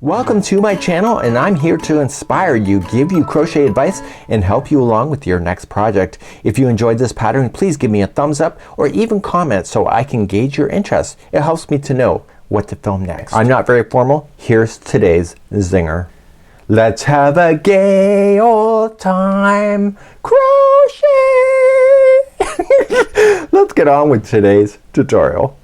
Welcome to my channel, and I'm here to inspire you, give you crochet advice, and help you along with your next project. If you enjoyed this pattern, please give me a thumbs up or even comment so I can gauge your interest. It helps me to know what to film next. I'm not very formal. Here's today's zinger. Let's have a gay old time crochet. Let's get on with today's tutorial.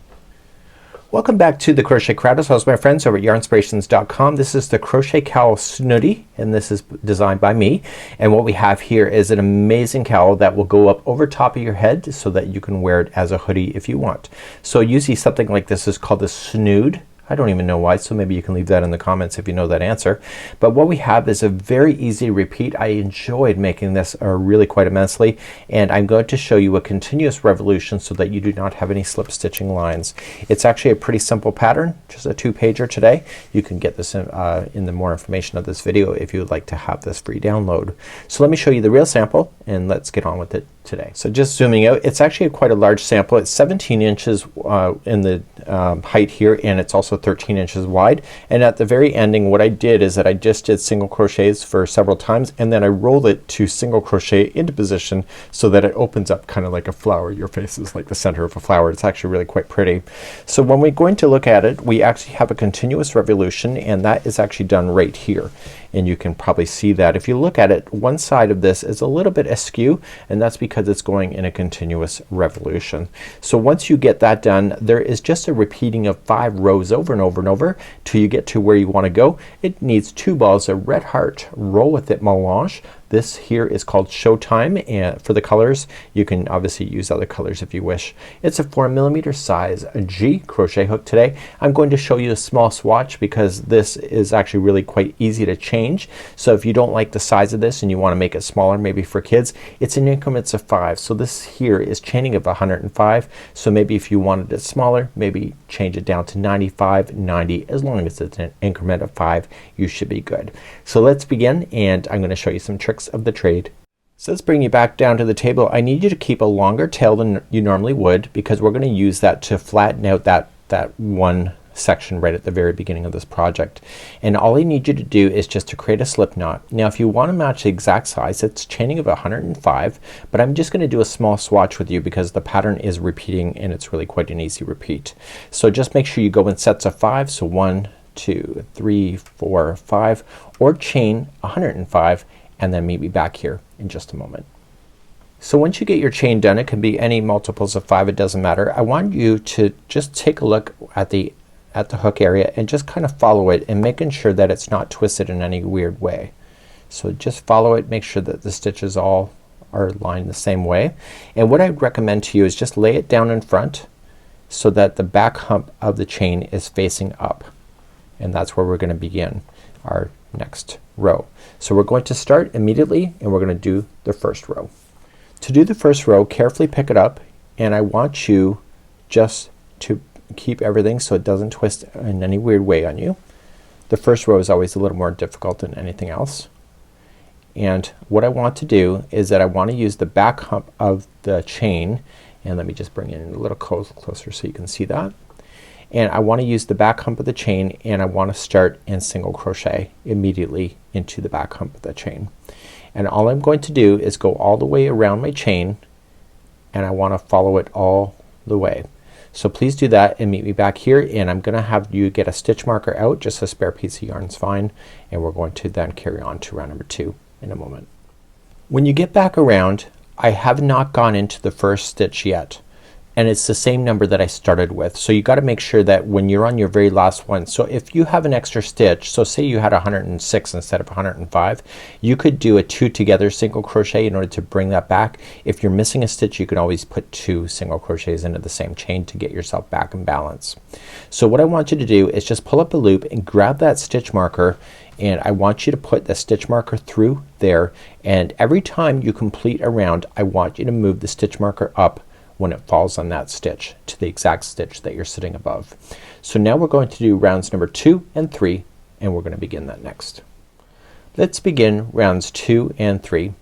Welcome back to the Crochet Crowd. As well as my friends over at yarnspirations.com. This is the Crochet Cowl Snoodie, and this is designed by me. And what we have here is an amazing cowl that will go up over top of your head so that you can wear it as a hoodie if you want. So usually something like this is called a snood. I don't even know why, so maybe you can leave that in the comments if you know that answer. But what we have is a very easy repeat. I enjoyed making this really quite immensely, and I'm going to show you a continuous revolution so that you do not have any slip stitching lines. It's actually a pretty simple pattern, just a 2-pager today. You can get this in the more information of this video if you would like to have this free download. So let me show you the real sample and let's get on with it today. So just zooming out, it's actually quite a large sample. It's 17 inches in the height here, and it's also 13 inches wide. And at the very ending, what I did is that I just did single crochets for several times, and then I rolled it to single crochet into position so that it opens up kind of like a flower. Your face is like the center of a flower. It's actually really quite pretty. So when we're going to look at it, we actually have a continuous revolution, and that is actually done right here. And you can probably see that. If you look at it, one side of this is a little bit askew, and that's because it's going in a continuous revolution. So once you get that done, there is just a repeating of 5 rows over and over and over till you get to where you want to go. It needs 2 balls of red heart roll with it melange. This here is called Showtime, and for the colors you can obviously use other colors if you wish. It's a 4mm size G crochet hook today. I'm going to show you a small swatch because this is actually really quite easy to change. So if you don't like the size of this and you want to make it smaller, maybe for kids, it's in increments of 5. So this here is chaining of 105. So maybe if you wanted it smaller, maybe change it down to 95, 90. As long as it's an increment of 5, you should be good. So let's begin, and I'm going to show you some tricks of the trade. So let's bring you back down to the table. I need you to keep a longer tail than you normally would because we're going to use that to flatten out that one section right at the very beginning of this project. And all I need you to do is just to create a slip knot. Now if you want to match the exact size, it's chaining of 105, but I'm just going to do a small swatch with you because the pattern is repeating and it's really quite an easy repeat. So just make sure you go in sets of 5. So 1, 2, 3, 4, 5, or chain 105 and then meet me back here in just a moment. So once you get your chain done, it can be any multiples of 5, it doesn't matter. I want you to just take a look at the hook area and just kind of follow it and making sure that it's not twisted in any weird way. So just follow it, make sure that the stitches all are lined the same way. And what I'd recommend to you is just lay it down in front so that the back hump of the chain is facing up. And that's where we're going to begin our next row. So we're going to start immediately and we're going to do the first row. To do the first row, carefully pick it up, and I want you just to keep everything so it doesn't twist in any weird way on you. The first row is always a little more difficult than anything else. And what I want to do is that I want to use the back hump of the chain, and let me just bring it in a little closer so you can see that. And I want to use the back hump of the chain, and I want to start in single crochet immediately into the back hump of the chain. And all I'm going to do is go all the way around my chain, and I want to follow it all the way. So please do that and meet me back here, and I'm gonna have you get a stitch marker out. Just a spare piece of yarn is fine, and we're going to then carry on to round number 2 in a moment. When you get back around, I have not gone into the first stitch yet, and it's the same number that I started with. So you gotta make sure that when you're on your very last one, so if you have an extra stitch, so say you had 106 instead of 105, you could do a 2 together single crochet in order to bring that back. If you're missing a stitch, you can always put 2 single crochets into the same chain to get yourself back in balance. So what I want you to do is just pull up a loop and grab that stitch marker, and I want you to put the stitch marker through there, and every time you complete a round, I want you to move the stitch marker up when it falls on that stitch to the exact stitch that you're sitting above. So now we're going to do rounds number 2 and 3, and we're going to begin that next. Let's begin rounds 2 and 3.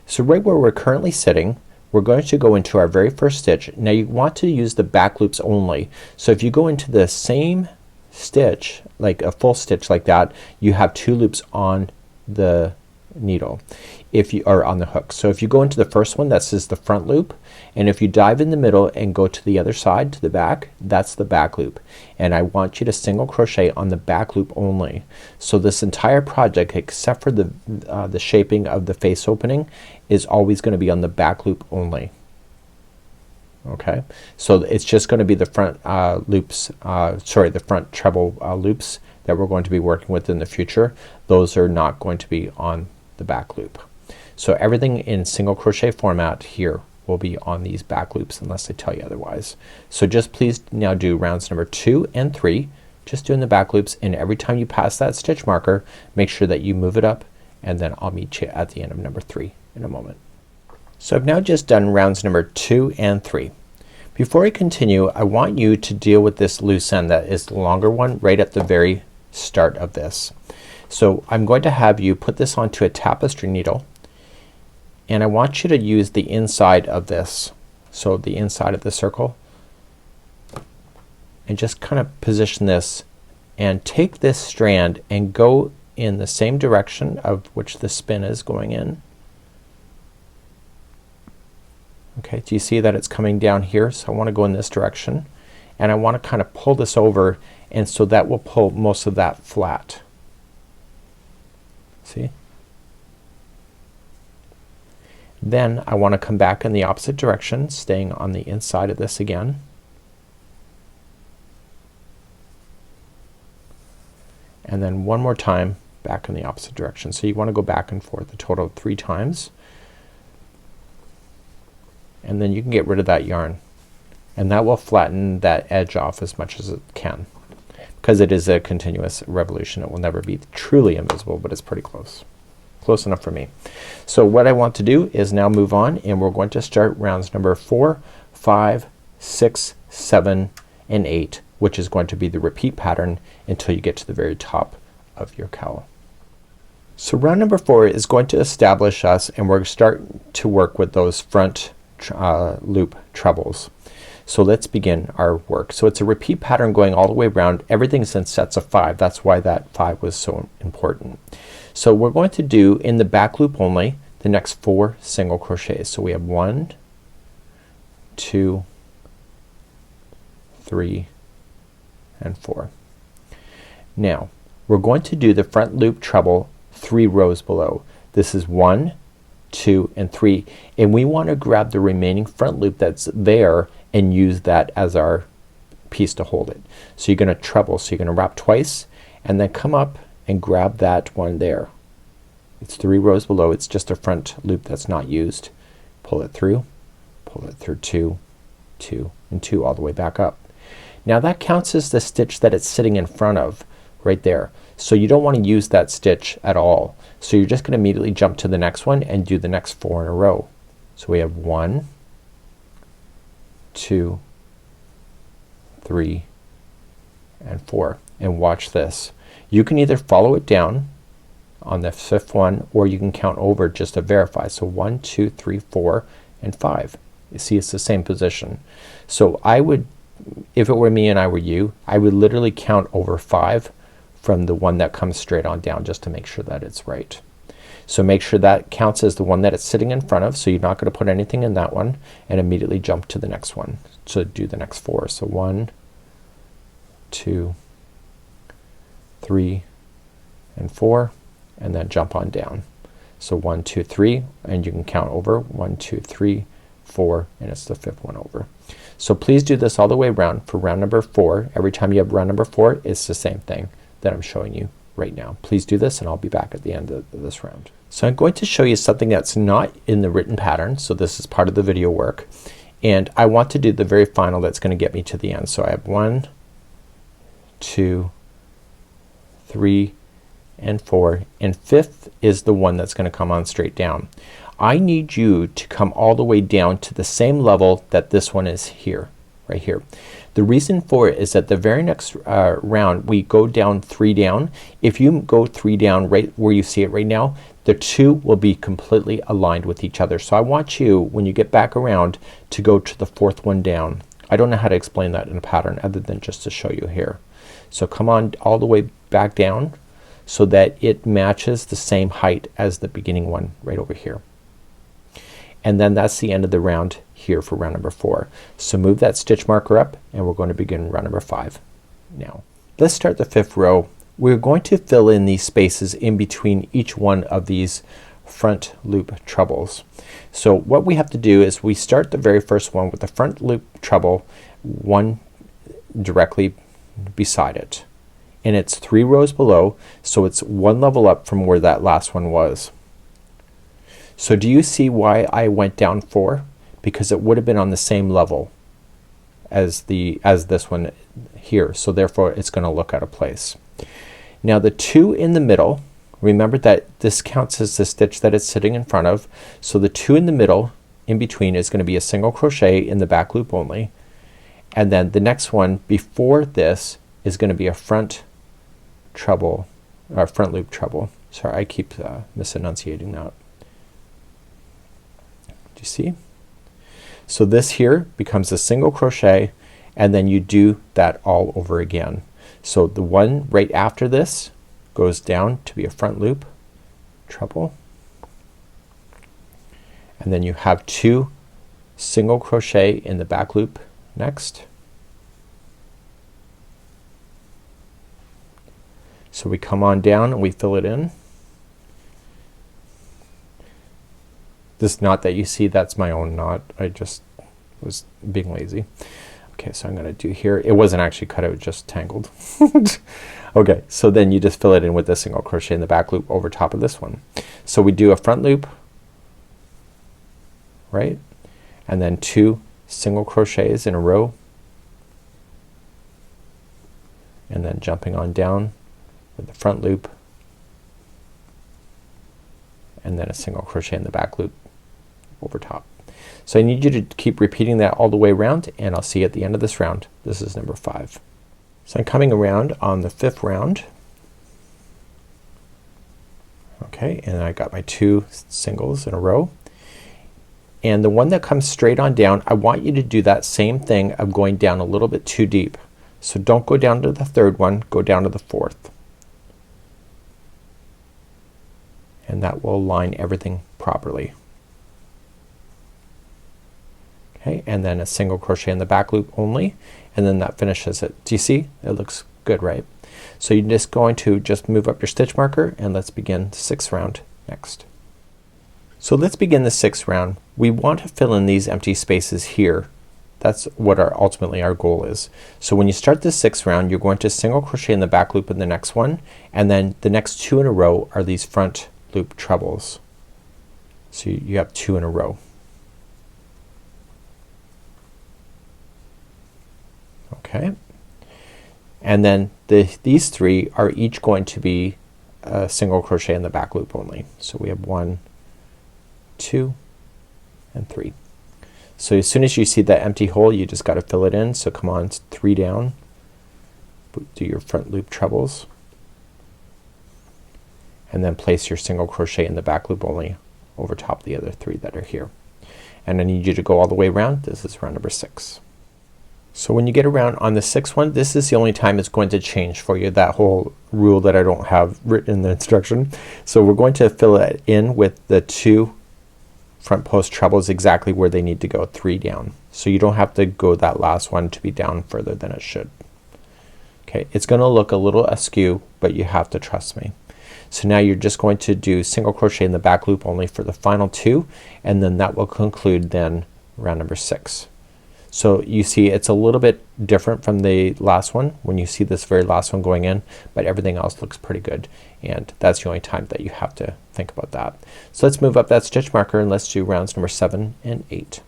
So right where we're currently sitting, we're going to go into our very first stitch. Now you want to use the back loops only. So if you go into the same stitch, like a full stitch like that, you have 2 loops on the needle if you are on the hook. So if you go into the first one, that's just the front loop, and if you dive in the middle and go to the other side to the back, that's the back loop. And I want you to single crochet on the back loop only. So this entire project, except for the shaping of the face opening, is always going to be on the back loop only. Okay, so it's just going to be the front loops, the front treble loops that we're going to be working with in the future. Those are not going to be on the back loop. So everything in single crochet format here will be on these back loops unless I tell you otherwise. So just please now do rounds number 2 and 3, just doing the back loops, and every time you pass that stitch marker, make sure that you move it up, and then I'll meet you at the end of number 3 in a moment. So I've now just done rounds number 2 and 3. Before I continue, I want you to deal with this loose end that is the longer one right at the very start of this. So I'm going to have you put this onto a tapestry needle, and I want you to use the inside of this, so the inside of the circle, and just kind of position this and take this strand and go in the same direction of which the spin is going in. Okay, do you see that it's coming down here? So I want to go in this direction, and I want to kind of pull this over, and so that will pull most of that flat. See? Then I want to come back in the opposite direction, staying on the inside of this again. And then one more time back in the opposite direction. So you want to go back and forth a total of 3 times. And then you can get rid of that yarn, and that will flatten that edge off as much as it can. Because it is a continuous revolution, it will never be truly invisible, but it's pretty close. Close enough for me. So what I want to do is now move on, and we're going to start rounds number 4, 5, 6, 7, and 8, which is going to be the repeat pattern until you get to the very top of your cowl. So round number 4 is going to establish us, and we're going to start to work with those front loop trebles. So let's begin our work. So it's a repeat pattern going all the way around. Everything's in sets of 5. That's why that 5 was so important. So we're going to do in the back loop only the next 4 single crochets. So we have 1, 2, 3, and 4. Now we're going to do the front loop treble 3 rows below. This is 1, 2, and 3, and we want to grab the remaining front loop that's there and use that as our piece to hold it. So you're gonna treble, so you're gonna wrap twice and then come up and grab that one there. It's 3 rows below. It's just a front loop that's not used. Pull it through 2, 2, and 2 all the way back up. Now that counts as the stitch that it's sitting in front of right there. So you don't want to use that stitch at all. So you're just gonna immediately jump to the next one and do the next 4 in a row. So we have 1, 2, 3, and 4. And watch this. You can either follow it down on the 5th one, or you can count over just to verify. So 1, 2, 3, 4, and 5. You see it's the same position. So I would, if it were me and I were you, I would literally count over 5 from the one that comes straight on down, just to make sure that it's right. So make sure that counts as the one that it's sitting in front of, so you're not gonna put anything in that one, and immediately jump to the next one. So do the next 4. So 1, 2, 3, and 4, and then jump on down. So 1, 2, 3, and you can count over 1, 2, 3, 4, and it's the 5th one over. So please do this all the way around for round number 4. Every time you have round number 4, it's the same thing that I'm showing you right now. Please do this, and I'll be back at the end of this round. So I'm going to show you something that's not in the written pattern. So this is part of the video work, and I want to do the very final that's going to get me to the end. So I have 1, 2, 3, and 4, and 5th is the one that's going to come on straight down. I need you to come all the way down to the same level that this one is here, right here. The reason for it is that the very next round we go down 3 down. If you go 3 down right where you see it right now, the 2 will be completely aligned with each other. So I want you, when you get back around, to go to the 4th one down. I don't know how to explain that in a pattern other than just to show you here. So come on all the way back down so that it matches the same height as the beginning one right over here. And then that's the end of the round here for round number 4. So move that stitch marker up and we're going to begin round number 5 now. Let's start the 5th row. We're going to fill in these spaces in between each one of these front loop trebles. So what we have to do is we start the very first one with the front loop treble, one directly beside it, and it's 3 rows below, so it's 1 level up from where that last one was. So do you see why I went down 4? Because it would have been on the same level as this one here, so therefore it's going to look out of place. Now the 2 in the middle, remember that this counts as the stitch that it's sitting in front of, so the 2 in the middle in between is going to be a single crochet in the back loop only, and then the next one before this is going to be a front treble, or front loop treble. Sorry, I keep misenunciating that. Do you see? So this here becomes a single crochet, and then you do that all over again. So the one right after this goes down to be a front loop treble, and then you have 2 single crochet in the back loop next. So we come on down and we fill it in. This knot that you see, that's my own knot. I just was being lazy. Okay, so I'm gonna do here. It wasn't actually cut, it was just tangled. Okay, so then you just fill it in with a single crochet in the back loop over top of this one. So we do a front loop, right, and then 2 single crochets in a row, and then jumping on down with the front loop, and then a single crochet in the back loop over top. So I need you to keep repeating that all the way around, and I'll see you at the end of this round. This is number 5. So I'm coming around on the 5th round. Okay, and I got my 2 singles in a row, and the one that comes straight on down, I want you to do that same thing of going down a little bit too deep. So don't go down to the 3rd one, go down to the 4th, and that will align everything properly. Okay, and then a single crochet in the back loop only, and then that finishes it. Do you see? It looks good, right? So you're just going to just move up your stitch marker, and let's begin the 6th round next. So let's begin the 6th round. We want to fill in these empty spaces here. That's what ultimately our goal is. So when you start the 6th round, you're going to single crochet in the back loop in the next one, and then the next 2 in a row are these front loop trebles. So you have 2 in a row. Okay, and then these 3 are each going to be a single crochet in the back loop only. So we have 1, 2, and 3. So as soon as you see that empty hole, you just got to fill it in. So come on, 3 down, do your front loop trebles, and then place your single crochet in the back loop only over top of the other 3 that are here. And I need you to go all the way around. This is round number 6. So when you get around on the 6th one, this is the only time it's going to change for you, that whole rule that I don't have written in the instruction. So we're going to fill it in with the 2 front post trebles exactly where they need to go, 3 down. So you don't have to go that last one to be down further than it should. Okay, it's gonna look a little askew, but you have to trust me. So now you're just going to do single crochet in the back loop only for the final 2, and then that will conclude then round number 6. So you see it's a little bit different from the last one when you see this very last one going in, but everything else looks pretty good, and that's the only time that you have to think about that. So let's move up that stitch marker and let's do rounds number 7 and 8.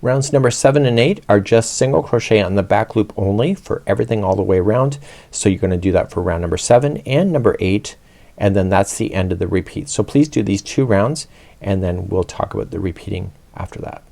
Rounds number 7 and 8 are just single crochet on the back loop only for everything all the way around. So you're gonna do that for round number 7 and number 8, and then that's the end of the repeat. So please do these 2 rounds, and then we'll talk about the repeating after that.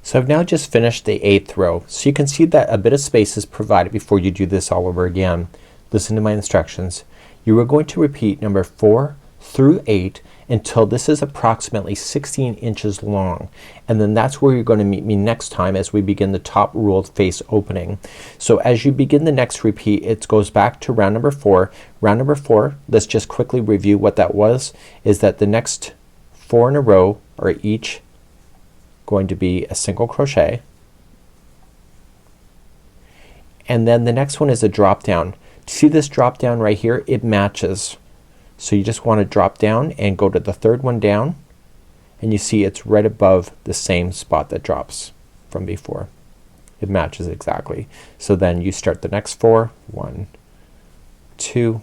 So I've now just finished the 8th row. So you can see that a bit of space is provided before you do this all over again. Listen to my instructions. You are going to repeat number 4 through 8, until this is approximately 16 inches long, and then that's where you're going to meet me next time as we begin the top ruled face opening. So as you begin the next repeat, it goes back to round number 4. Round number 4, let's just quickly review what that was, is that the next 4 in a row are each going to be a single crochet, and then the next one is a drop down. See this drop down right here? It matches. So you just want to drop down and go to the third one down, and you see it's right above the same spot that drops from before. It matches exactly. So then you start the next 4. 1, 2,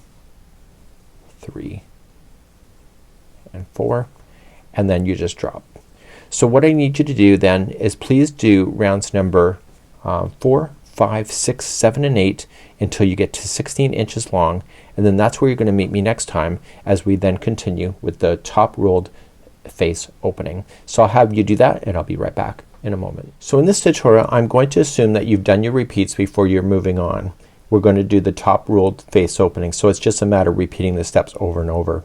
3, and 4, and then you just drop. So what I need you to do then is please do rounds number 4, 5, 6, 7, and 8 until you get to 16 inches long, and then that's where you're going to meet me next time as we then continue with the top ruled face opening. So I'll have you do that, and I'll be right back in a moment. So in this tutorial I'm going to assume that you've done your repeats before you're moving on. We're going to do the top ruled face opening, so it's just a matter of repeating the steps over and over.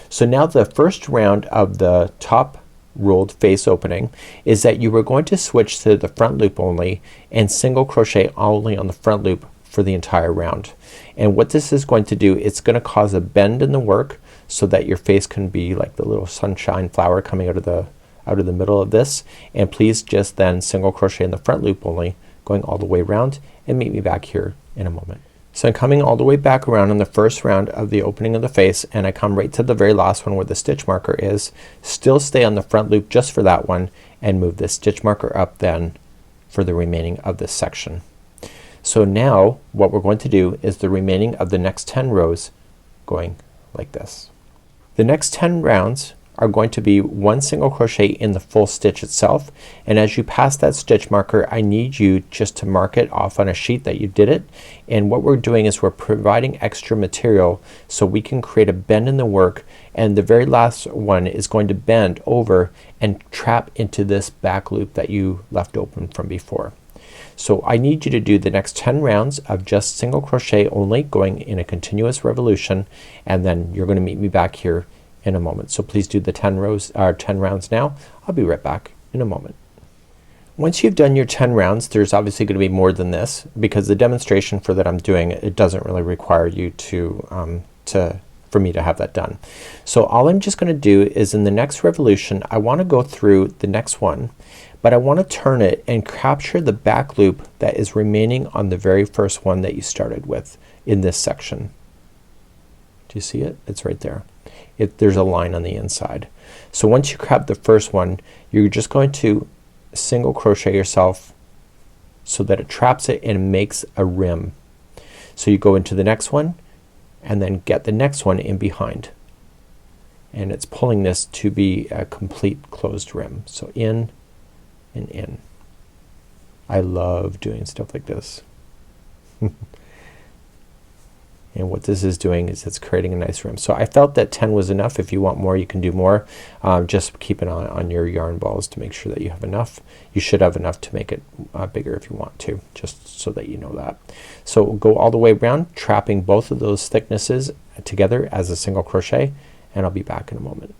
So now the first round of the top ruled face opening is that you were going to switch to the front loop only and single crochet only on the front loop for the entire round. And what this is going to do, it's going to cause a bend in the work so that your face can be like the little sunshine flower coming out of the middle of this. And please just then single crochet in the front loop only, going all the way around, and meet me back here in a moment. So I'm coming all the way back around in the first round of the opening of the face, and I come right to the very last one where the stitch marker is. Still stay on the front loop just for that one, and move the stitch marker up then for the remaining of this section. So now what we're going to do is the remaining of the next 10 rows going like this. The next 10 rounds are going to be 1 single crochet in the full stitch itself, and as you pass that stitch marker I need you just to mark it off on a sheet that you did it. And what we're doing is we're providing extra material so we can create a bend in the work, and the very last one is going to bend over and trap into this back loop that you left open from before. So I need you to do the next 10 rounds of just single crochet only, going in a continuous revolution, and then you're going to meet me back here in a moment. So please do the 10 rounds now. I'll be right back in a moment. Once you've done your 10 rounds, there's obviously going to be more than this because the demonstration for that I'm doing, it doesn't really require you for me to have that done. So all I'm just going to do is in the next revolution I want to go through the next one, but I want to turn it and capture the back loop that is remaining on the very first one that you started with in this section. Do you see it? It's right there. There's a line on the inside. So once you grab the first one, you're just going to single crochet yourself so that it traps it and makes a rim. So you go into the next one and then get the next one in behind, and it's pulling this to be a complete closed rim. So in and in. I love doing stuff like this. And what this is doing is it's creating a nice rim. So I felt that 10 was enough. If you want more you can do more. Just keep an eye on your yarn balls to make sure that you have enough. You should have enough to make it bigger if you want to, just so that you know that. So go all the way around, trapping both of those thicknesses together as a single crochet, and I'll be back in a moment.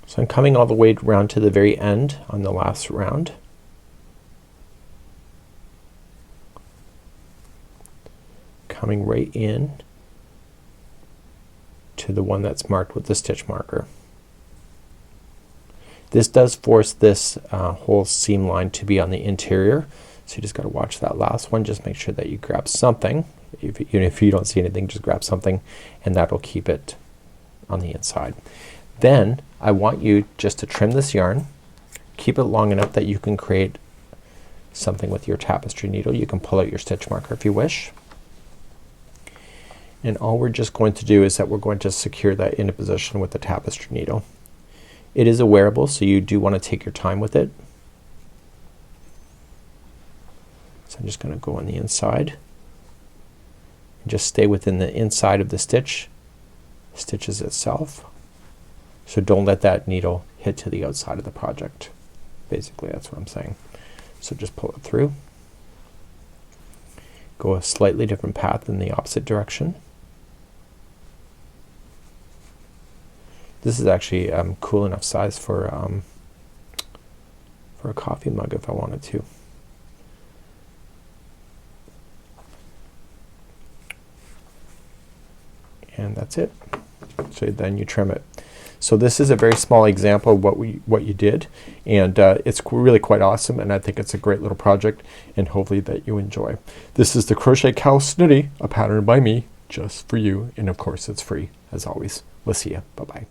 So I'm coming all the way around to the very end on the last round. Coming right in to the one that's marked with the stitch marker. This does force this whole seam line to be on the interior, so you just got to watch that last one. Just make sure that you grab something. Even if you don't see anything, just grab something, and that'll keep it on the inside. Then I want you just to trim this yarn, keep it long enough that you can create something with your tapestry needle. You can pull out your stitch marker if you wish. And all we're just going to do is that we're going to secure that into position with the tapestry needle. It is a wearable, so you do want to take your time with it. So I'm just going to go on the inside and just stay within the inside of the stitches itself. So don't let that needle hit to the outside of the project. Basically that's what I'm saying. So just pull it through. Go a slightly different path in the opposite direction. This is actually cool enough size for a coffee mug if I wanted to. And that's it. So then you trim it. So this is a very small example of what you did, and it's really quite awesome, and I think it's a great little project, and hopefully that you enjoy. This is the Crochet Cowl Snoodie, a pattern by me just for you, and of course it's free as always. We'll see you. Bye bye.